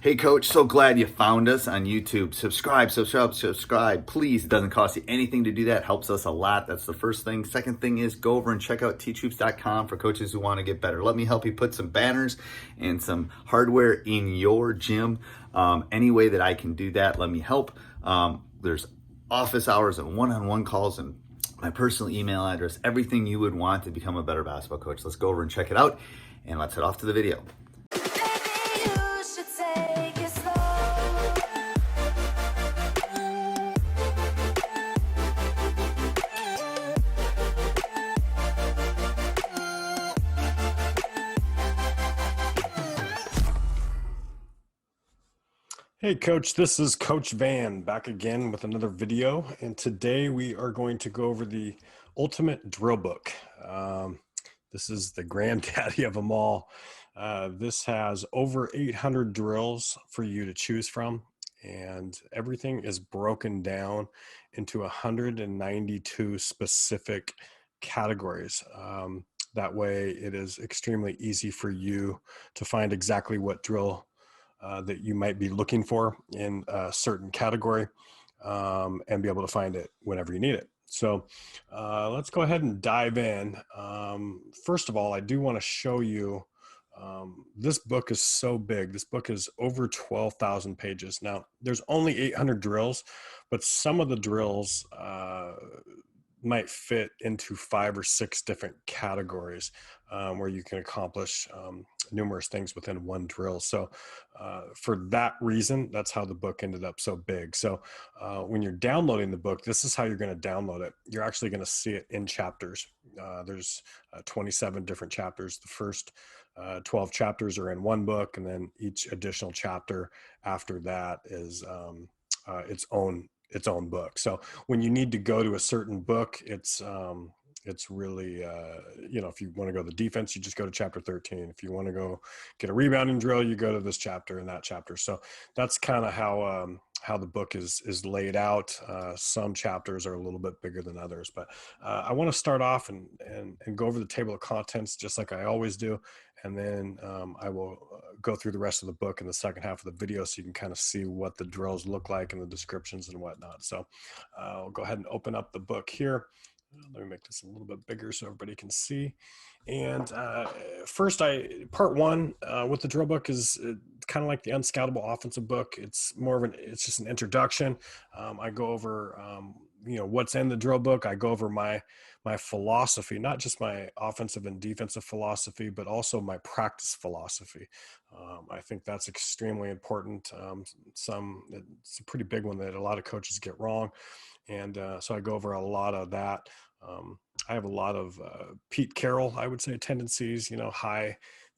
Hey, coach, so glad you found us on YouTube. Subscribe, subscribe, subscribe. Please, it doesn't cost you anything to do that. Helps us a lot. That's the first thing. Second thing is go over and check out teachhoops.com for coaches who want to get better. Let me help you put some banners and some hardware in your gym. Any way that I can do that, let me help. There's office hours and one-on-one calls and my personal email address, everything you would want to become a better basketball coach. Let's go over and check it out, and let's head off to the video. Hey Coach, this is Coach Van back again with another video, and today we are going to go over the Ultimate Drill Book. This is the granddaddy of them all. This has over 800 drills for you to choose from, and everything is broken down into 192 specific categories. That way it is extremely easy for you to find exactly what drill that you might be looking for in a certain category and be able to find it whenever you need it. So let's go ahead and dive in. First of all, I do want to show you this book is so big. This book is over 12,000 pages. Now, there's only 800 drills, but some of the drills might fit into 5 or 6 different categories where you can accomplish numerous things within one drill. So for that reason, that's how the book ended up so big. So when you're downloading the book, this is how you're going to download it. You're actually going to see it in chapters. There's 27 different chapters. The first 12 chapters are in one book, and then each additional chapter after that is its own book. So when you need to go to a certain book, it's really, if you want to go to the defense, you just go to chapter 13. If you want to go get a rebounding drill, you go to this chapter and that chapter. So that's kind of how the book is laid out. Some chapters are a little bit bigger than others, but I want to start off and go over the table of contents just like I always do. And then I will go through the rest of the book in the second half of the video so you can kind of see what the drills look like and the descriptions and whatnot. So I'll go ahead and open up the book here. Let me make this a little bit bigger so everybody can see. And first, part one with the drill book is kind of like the Unscoutable Offensive book. It's it's just an introduction. I go over, what's in the drill book. I go over my philosophy, not just my offensive and defensive philosophy, but also my practice philosophy. I think that's extremely important. It's a pretty big one that a lot of coaches get wrong. And so I go over a lot of that. I have a lot of Pete Carroll, I would say, tendencies,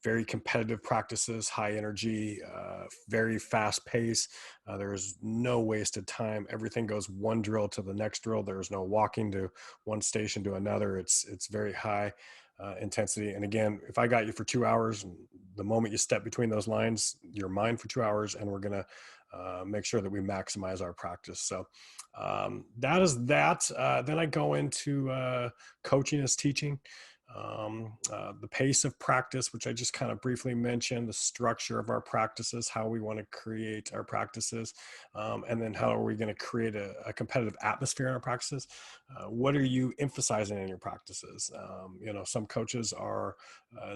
very competitive practices, high energy, very fast pace. There's no wasted time. Everything goes one drill to the next drill. There's no walking to one station to another. It's very high intensity. And again, if I got you for 2 hours, and the moment you step between those lines, you're mine for 2 hours, and we're going to make sure that we maximize our practice. So that is that. Then I go into coaching as teaching, the pace of practice, which I just kind of briefly mentioned, the structure of our practices, how we want to create our practices, and then how are we going to create a competitive atmosphere in our practices. What are you emphasizing in your practices? Some coaches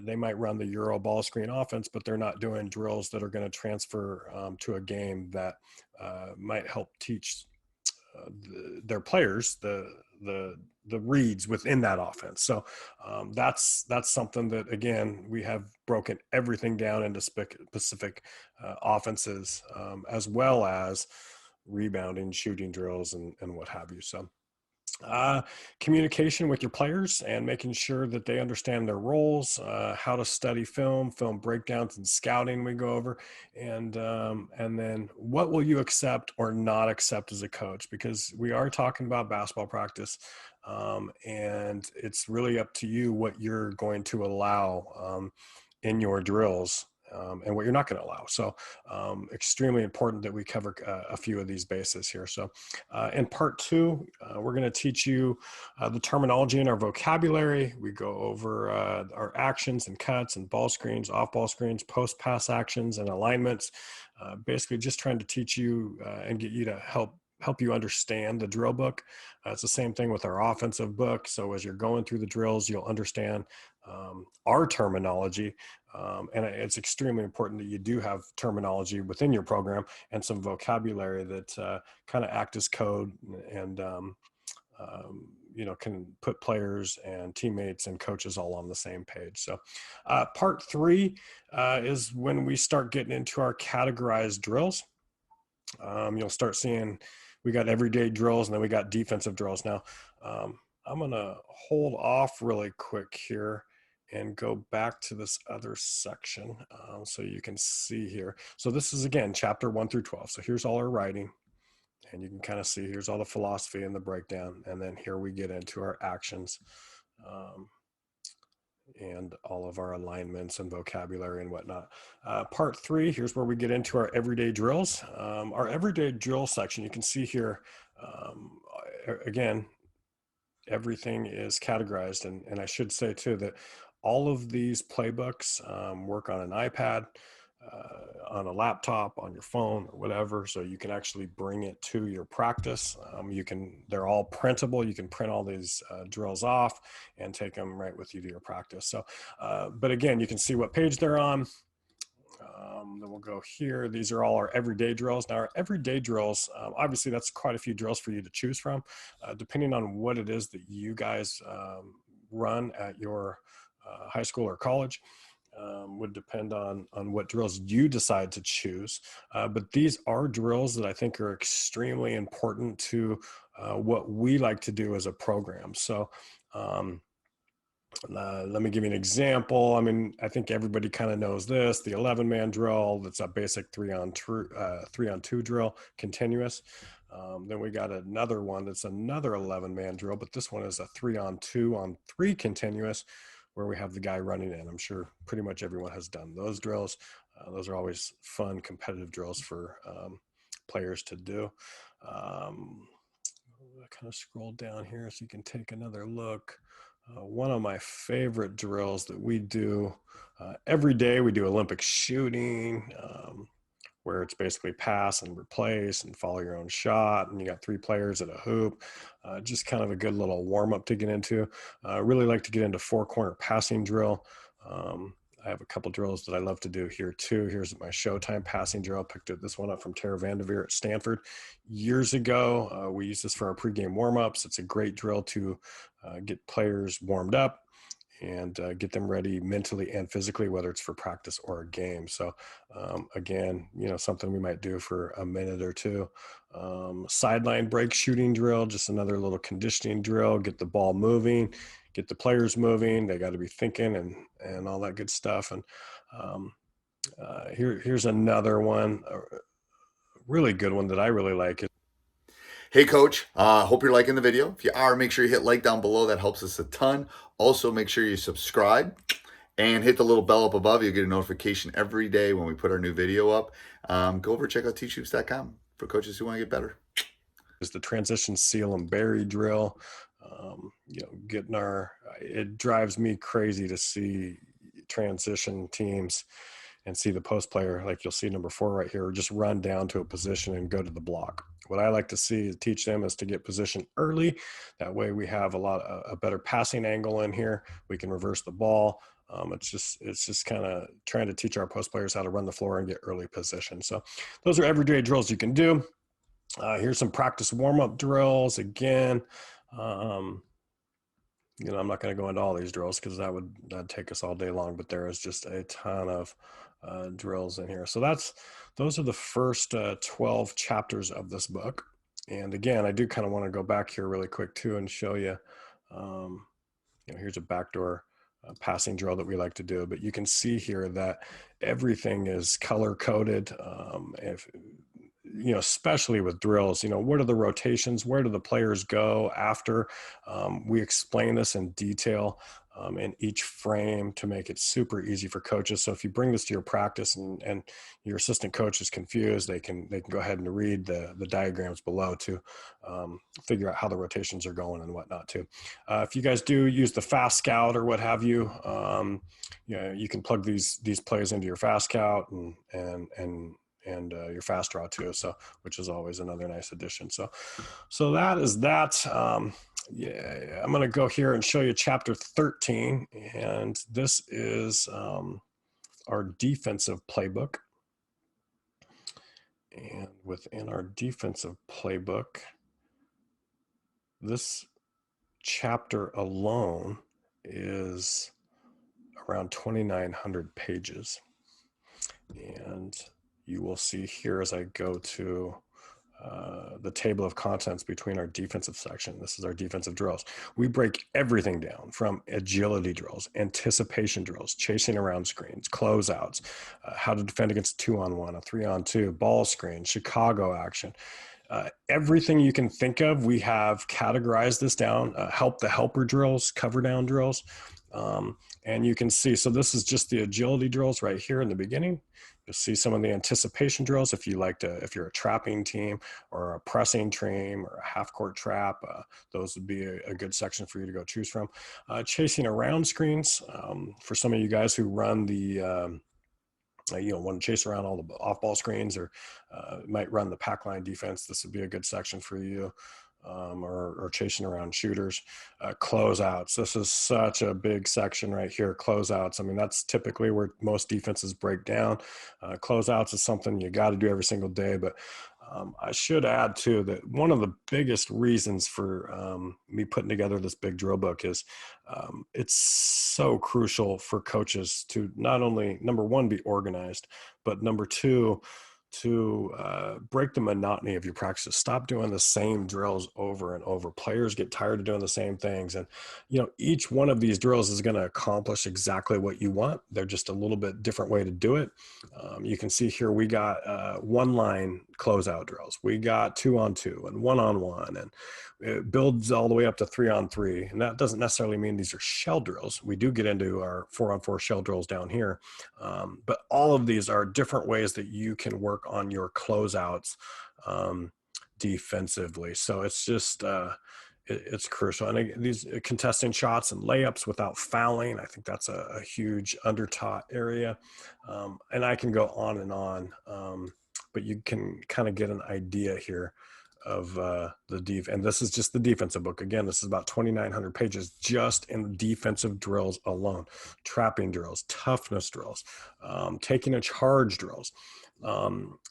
they might run the Euro ball screen offense, but they're not doing drills that are going to transfer to a game that might help teach their players the reads within that offense. So that's something that, again, we have broken everything down into specific offenses, as well as rebounding, shooting drills, and what have you. So communication with your players and making sure that they understand their roles, how to study film breakdowns and scouting we go over, and then what will you accept or not accept as a coach, because we are talking about basketball practice, and it's really up to you what you're going to allow in your drills. and what you're not going to allow. So extremely important that we cover a few of these bases here. So in part 2, we're going to teach you the terminology in our vocabulary. We go over our actions and cuts and ball screens, off ball screens, post pass actions and alignments. Basically just trying to teach you and get you to help you understand the drill book. It's the same thing with our offensive book. So as you're going through the drills, you'll understand our terminology. And it's extremely important that you do have terminology within your program and some vocabulary that kind of act as code and, can put players and teammates and coaches all on the same page. So part 3 is when we start getting into our categorized drills. You'll start seeing we got everyday drills and then we got defensive drills. Now, I'm going to hold off really quick here and go back to this other section so you can see here. So this is, again, chapter 1 through 12. So here's all our writing. And you can kind of see here's all the philosophy and the breakdown. And then here we get into our actions and all of our alignments and vocabulary and whatnot. Part 3, here's where we get into our everyday drills. Our everyday drill section, you can see here, again, everything is categorized. And I should say too that all of these playbooks work on an iPad, on a laptop, on your phone, or whatever. So you can actually bring it to your practice. They're all printable. You can print all these drills off and take them right with you to your practice. So, but again, you can see what page they're on. Then we'll go here. These are all our everyday drills. Now our everyday drills, obviously that's quite a few drills for you to choose from, depending on what it is that you guys run at your high school or college. Would depend on what drills you decide to choose. But these are drills that I think are extremely important to what we like to do as a program. So let me give you an example. I mean, I think everybody kind of knows this, the 11-man drill. That's a basic 3-on-2 drill, continuous. Then we got another one that's another 11-man drill, but this one is a 3-on-2-on-3 continuous, where we have the guy running in. I'm sure pretty much everyone has done those drills. Those are always fun, competitive drills for players to do. I kind of scroll down here so you can take another look. One of my favorite drills that we do every day, we do Olympic shooting, where it's basically pass and replace and follow your own shot. And you got 3 players at a hoop, just kind of a good little warm up to get into. I really like to get into 4-corner passing drill. I have a couple drills that I love to do here too. Here's my Showtime passing drill. I picked this one up from Tara Vanderveer at Stanford years ago. We use this for our pregame warm-ups. It's a great drill to get players warmed up and get them ready mentally and physically, whether it's for practice or a game. So again, something we might do for a minute or two. Sideline break shooting drill, just another little conditioning drill, get the ball moving, get the players moving. They got to be thinking and all that good stuff. And here's another one, a really good one that I really like. Hey coach, hope you're liking the video. If you are, make sure you hit like down below. That helps us a ton. Also, make sure you subscribe and hit the little bell up above. You'll get a notification every day when we put our new video up. Go over and check out teachhoops.com for coaches who want to get better. Is the transition seal and bury drill. It drives me crazy to see transition teams and see the post player, like you'll see number 4 right here, just run down to a position and go to the block. What I like to teach them is to get position early. That way we have a better passing angle in here. We can reverse the ball. It's just kind of trying to teach our post players how to run the floor and get early position. So those are everyday drills you can do. Here's some practice warm-up drills. Again, I'm not going to go into all these drills because that'd take us all day long, but there is just a ton of drills in here. So those are the first 12 chapters of this book. And again, I do kind of want to go back here really quick too and show you, here's a backdoor passing drill that we like to do, but you can see here that everything is color coded. Especially with drills, what are the rotations? Where do the players go after? We explain this in detail. in each frame to make it super easy for coaches. So if you bring this to your practice and your assistant coach is confused, they can go ahead and read the diagrams below to figure out how the rotations are going and whatnot too. If you guys do use the Fast Scout or what have you, you can plug these plays into your Fast Scout and your Fast Draw too. So, which is always another nice addition. So that is that. Yeah, I'm going to go here and show you chapter 13, and this is our defensive playbook. And within our defensive playbook, this chapter alone is around 2,900 pages. And you will see here as I go to the table of contents between our defensive section. This is our defensive drills. We break everything down from agility drills, anticipation drills, chasing around screens, closeouts, how to defend against a 2-on-1, a 3-on-2, ball screen, Chicago action. Everything you can think of, we have categorized this down. The helper drills, cover down drills. And you can see, so this is just the agility drills right here in the beginning. You'll see some of the anticipation drills if you're a trapping team or a pressing team or a half court trap, those would be a good section for you to go choose from. Chasing around screens, for some of you guys who run the, want to chase around all the off-ball screens or might run the pack line defense, this would be a good section for you. Or chasing around shooters. Closeouts. This is such a big section right here. Closeouts. I mean, that's typically where most defenses break down. Closeouts is something you got to do every single day. But I should add too that one of the biggest reasons for me putting together this big drill book is it's so crucial for coaches to not only, number one, be organized, but number two, to break the monotony of your practices. Stop doing the same drills over and over. Players get tired of doing the same things. And, each one of these drills is going to accomplish exactly what you want. They're just a little bit different way to do it. You can see here, we got one-line closeout drills. We got 2-on-2 and 1-on-1, and it builds all the way up to 3-on-3. And that doesn't necessarily mean these are shell drills. We do get into our 4-on-4 shell drills down here. But all of these are different ways that you can work on your closeouts defensively. So it's just, it's crucial. And these contesting shots and layups without fouling, I think that's a huge undertaught area. And I can go on and on, but you can kind of get an idea here of and this is just the defensive book. Again, this is about 2,900 pages just in defensive drills alone. Trapping drills, toughness drills, taking a charge drills.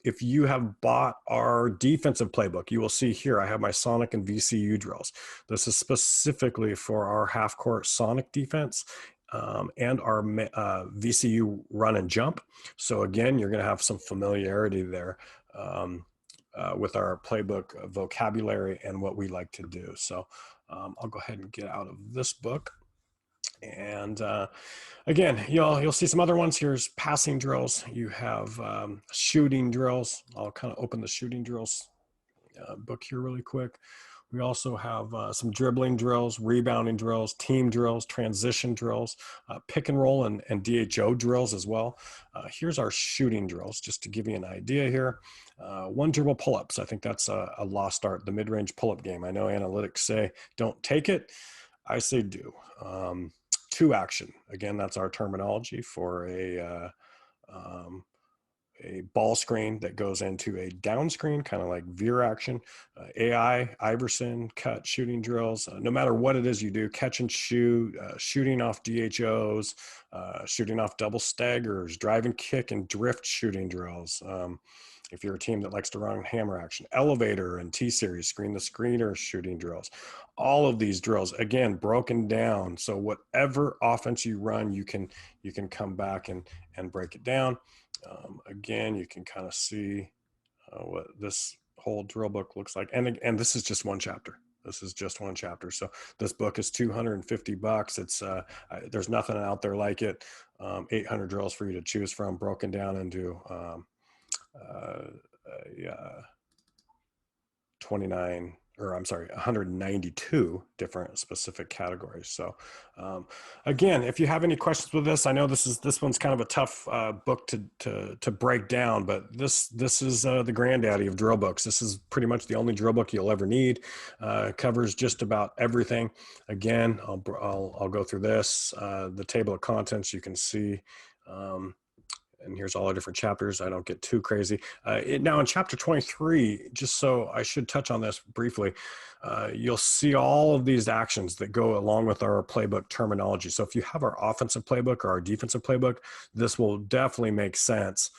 If you have bought our defensive playbook, you will see here I have my Sonic and VCU drills. This is specifically for our half court Sonic defense and our VCU run and jump. So again, you're going to have some familiarity there with our playbook vocabulary and what we like to do. So I'll go ahead and get out of this book. And again, you'll see some other ones. Here's passing drills. You have shooting drills. I'll kind of open the shooting drills book here really quick. We also have some dribbling drills, rebounding drills, team drills, transition drills, pick and roll and DHO drills as well. Here's our shooting drills, just to give you an idea here. One dribble pull-ups. I think that's a lost art, the mid-range pull-up game. I know analytics say don't take it. I say do. Two action. Again, that's our terminology for a ball screen that goes into a down screen, kind of like veer action. AI, Iverson, cut, shooting drills. No matter what it is you do, catch and shoot, shooting off DHOs, shooting off double staggers, drive and kick and drift shooting drills. If you're a team that likes to run hammer action, elevator and T-series, screen the screener shooting drills. All of these drills, again, broken down. So whatever offense you run, you can come back and break it down. Again, you can kind of see what this whole drill book looks like. And this is just one chapter. This is just one chapter. So this book is $250. It's there's nothing out there like it. 800 drills for you to choose from, broken down into 29 192 different specific categories. So again, if you have any questions with this, I know this one's kind of a tough book to break down, but this is the granddaddy of drill books. This is pretty much the only drill book you'll ever need. It covers just about everything. Again, I'll go through this, the table of contents you can see. And here's all the different chapters. I don't get too crazy. Now in chapter 23, just so I should touch on this briefly, you'll see all of these actions that go along with our playbook terminology. So if you have our offensive playbook or our defensive playbook, this will definitely make sense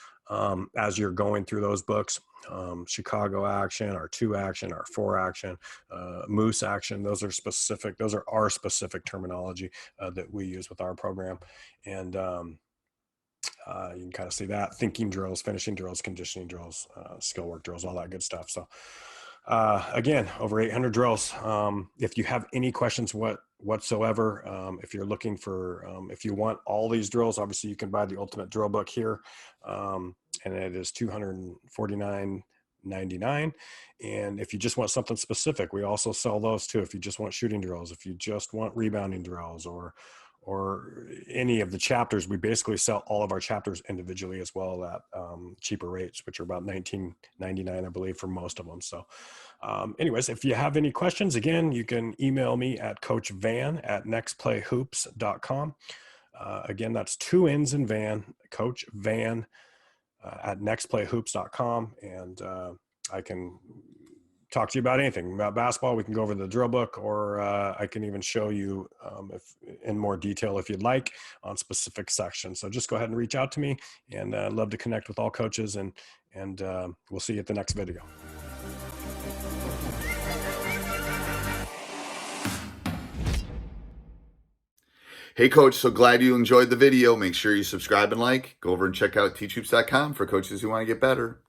as you're going through those books. Chicago action, our 2 action, our 4 action, moose action. Those are our specific terminology that we use with our program. And you can kind of see that: thinking drills, finishing drills, conditioning drills, skill work drills, all that good stuff. So again, over 800 drills. If you have any questions whatsoever, if you're looking for, if you want all these drills, obviously you can buy the Ultimate Drill Book here, and it is $249.99. And if you just want something specific, we also sell those too. If you just want shooting drills, if you just want rebounding drills, or any of the chapters, we basically sell all of our chapters individually as well at cheaper rates, which are about $19.99, I believe, for most of them. So anyways, if you have any questions, again, you can email me at coachvan@nextplayhoops.com. Again, that's 2 N's in Van, Coach Van at nextplayhoops.com. And I can talk to you about anything about basketball. We can go over the drill book, or I can even show you if in more detail if you'd like on specific sections. So just go ahead and reach out to me, and I'd love to connect with all coaches, and we'll see you at the next video. Hey coach, so glad you enjoyed the video. Make sure you subscribe and like. Go over and check out teachhoops.com for coaches who want to get better.